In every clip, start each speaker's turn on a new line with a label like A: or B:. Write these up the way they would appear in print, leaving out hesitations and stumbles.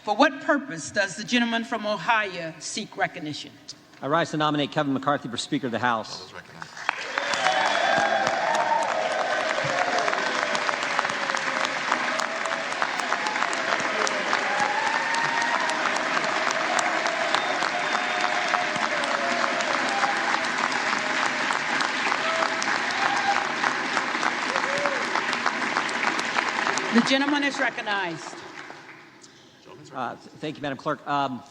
A: For what purpose does the gentleman from Ohio seek recognition?
B: I rise to nominate Kevin McCarthy for Speaker of the House.
A: The gentleman is recognized.
B: Thank you, Madam Clerk. I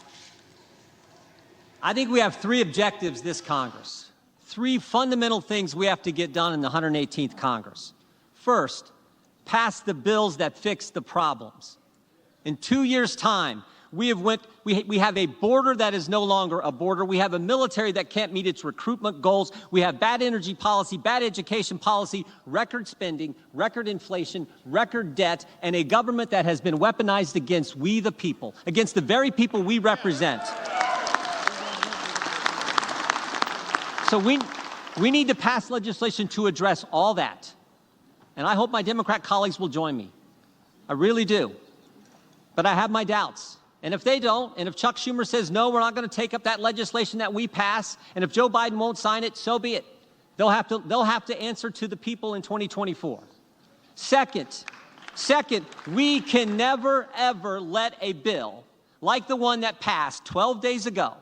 B: think we have three objectives this Congress, three fundamental things we have to get done in the 118th Congress. First, pass the bills that fix the problems. In 2 years' time, we have a border that is no longer a border. We have a military that can't meet its recruitment goals. We have bad energy policy, bad education policy, record spending, record inflation, record debt, and a government that has been weaponized against we the people, against the very people we represent. So we need to pass legislation to address all that. And I hope my Democrat colleagues will join me. I really do. But I have my doubts. And if they don't, and if Chuck Schumer says, no, we're not going to take up that legislation that we pass, and if Joe Biden won't sign it, so be it. They'll have to answer to the people in 2024. Second, we can never, ever let a bill like the one that passed 12 days ago,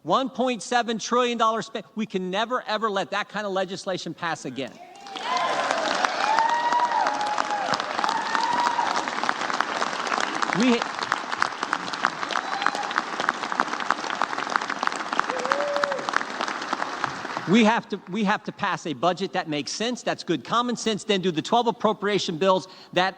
B: $1.7 trillion spent, we can never, ever let that kind of legislation pass again. We have to pass a budget that makes sense, that's good common sense, then do the 12 appropriation bills that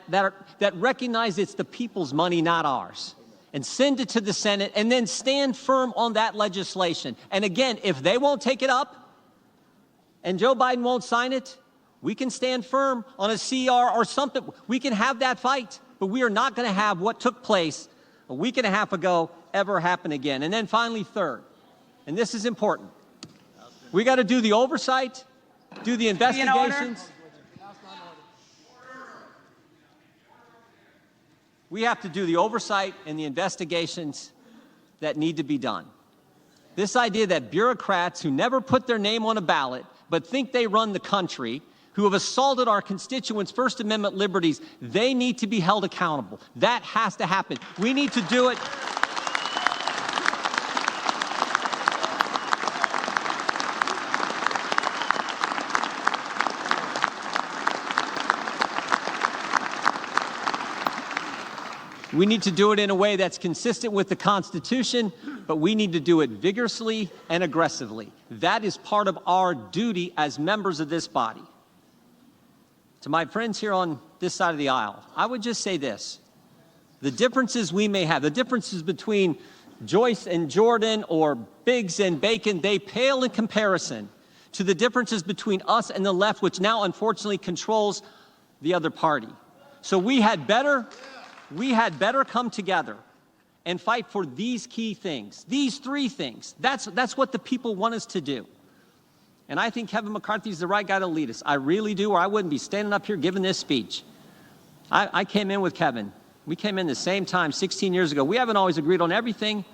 B: recognize it's the people's money, not ours, and send it to the Senate, and then stand firm on that legislation. And again, if they won't take it up and Joe Biden won't sign it, we can stand firm on a CR or something. We can have that fight, but we are not going to have what took place a week and a half ago ever happen again. And then finally, third, and this is important, we got to do the oversight, do the investigations. We have to do the oversight and the investigations that need to be done. This idea that bureaucrats who never put their name on a ballot but think they run the country, who have assaulted our constituents' First Amendment liberties, they need to be held accountable. That has to happen. We need to do it. We need to do it in a way that's consistent with the Constitution, but we need to do it vigorously and aggressively. That is part of our duty as members of this body. To my friends here on this side of the aisle, I would just say this. The differences we may have, the differences between Joyce and Jordan or Biggs and Bacon, they pale in comparison to the differences between us and the left, which now unfortunately controls the other party. So we had better come together and fight for these key things, these three things. That's what the people want us to do. And I think Kevin McCarthy is the right guy to lead us. I really do, or I wouldn't be standing up here giving this speech. I came in with Kevin. We came in the same time 16 years ago. We haven't always agreed on everything,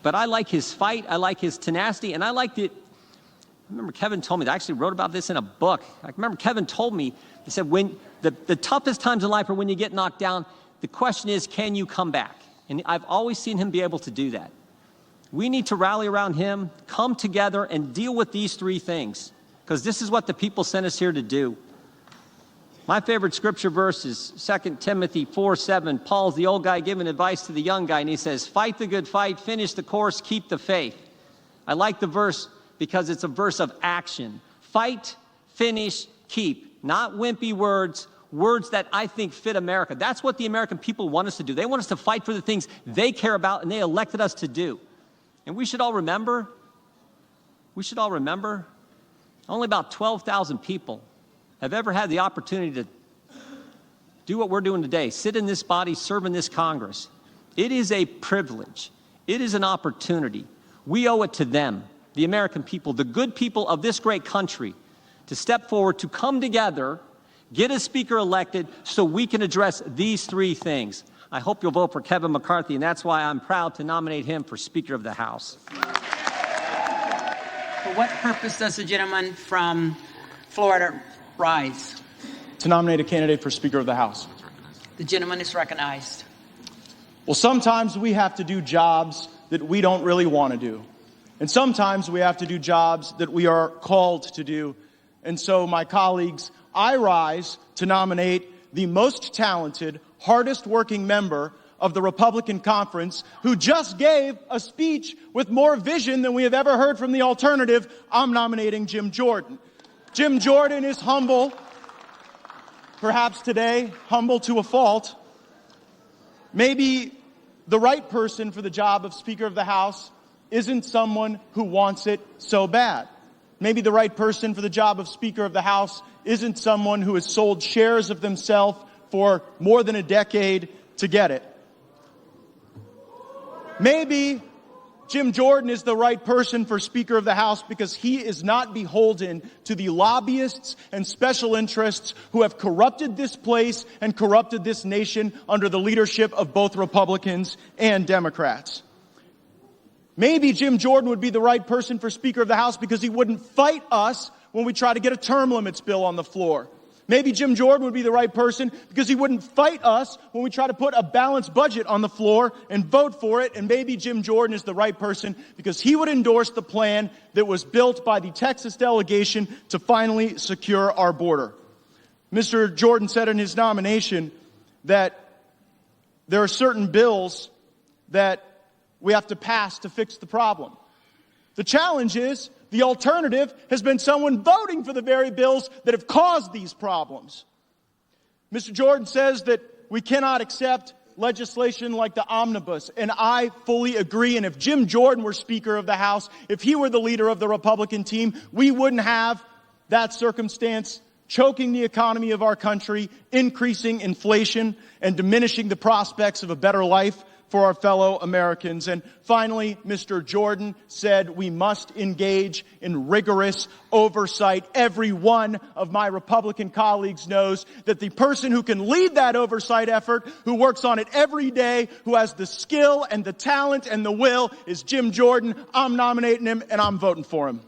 B: but I like his fight. I like his tenacity, and I like it. I remember Kevin told me, I actually wrote about this in a book. I remember Kevin told me, he said, when the toughest times in life are when you get knocked down, the question is, can you come back? And I've always seen him be able to do that. We need to rally around him, come together, and deal with these three things, because this is what the people sent us here to do. My favorite scripture verse is 2 Timothy 4:7. Paul's the old guy giving advice to the young guy, and he says, fight the good fight, finish the course, keep the faith. I like the verse because it's a verse of action. Fight, finish, keep. Not wimpy words, words that I think fit America. That's what the American people want us to do. They want us to fight for the things they care about and they elected us to do. And we should all remember, only about 12,000 people have ever had the opportunity to do what we're doing today, sit in this body, serve in this Congress. It is a privilege. It is an opportunity. We owe it to them, the American people, the good people of this great country, to step forward, to come together, get a speaker elected so we can address these three things. I hope you'll vote for Kevin McCarthy, and that's why I'm proud to nominate him for Speaker of the House.
A: For what purpose does the gentleman from Florida rise?
C: To nominate a candidate for Speaker of the House.
A: The gentleman is recognized.
C: Well, sometimes we have to do jobs that we don't really want to do. And sometimes we have to do jobs that we are called to do. And so, my colleagues, I rise to nominate the most talented, hardest working member of the Republican Conference who just gave a speech with more vision than we have ever heard from the alternative. I'm nominating Jim Jordan. Jim Jordan is humble, perhaps today, humble to a fault. Maybe the right person for the job of Speaker of the House isn't someone who wants it so bad. Maybe the right person for the job of Speaker of the House isn't someone who has sold shares of themselves for more than a decade to get it. Maybe Jim Jordan is the right person for Speaker of the House because he is not beholden to the lobbyists and special interests who have corrupted this place and corrupted this nation under the leadership of both Republicans and Democrats. Maybe Jim Jordan would be the right person for Speaker of the House because he wouldn't fight us when we try to get a term limits bill on the floor. Maybe Jim Jordan would be the right person because he wouldn't fight us when we try to put a balanced budget on the floor and vote for it. And maybe Jim Jordan is the right person because he would endorse the plan that was built by the Texas delegation to finally secure our border. Mr. Jordan said in his nomination that there are certain bills that we have to pass to fix the problem. The challenge is the alternative has been someone voting for the very bills that have caused these problems. Mr. Jordan says that we cannot accept legislation like the omnibus, and I fully agree. And if Jim Jordan were Speaker of the House, if he were the leader of the Republican team, we wouldn't have that circumstance choking the economy of our country, increasing inflation, and diminishing the prospects of a better life for our fellow Americans. And finally, Mr. Jordan said we must engage in rigorous oversight. Every one of my Republican colleagues knows that the person who can lead that oversight effort, who works on it every day, who has the skill and the talent and the will, is Jim Jordan. I'm nominating him, and I'm voting for him.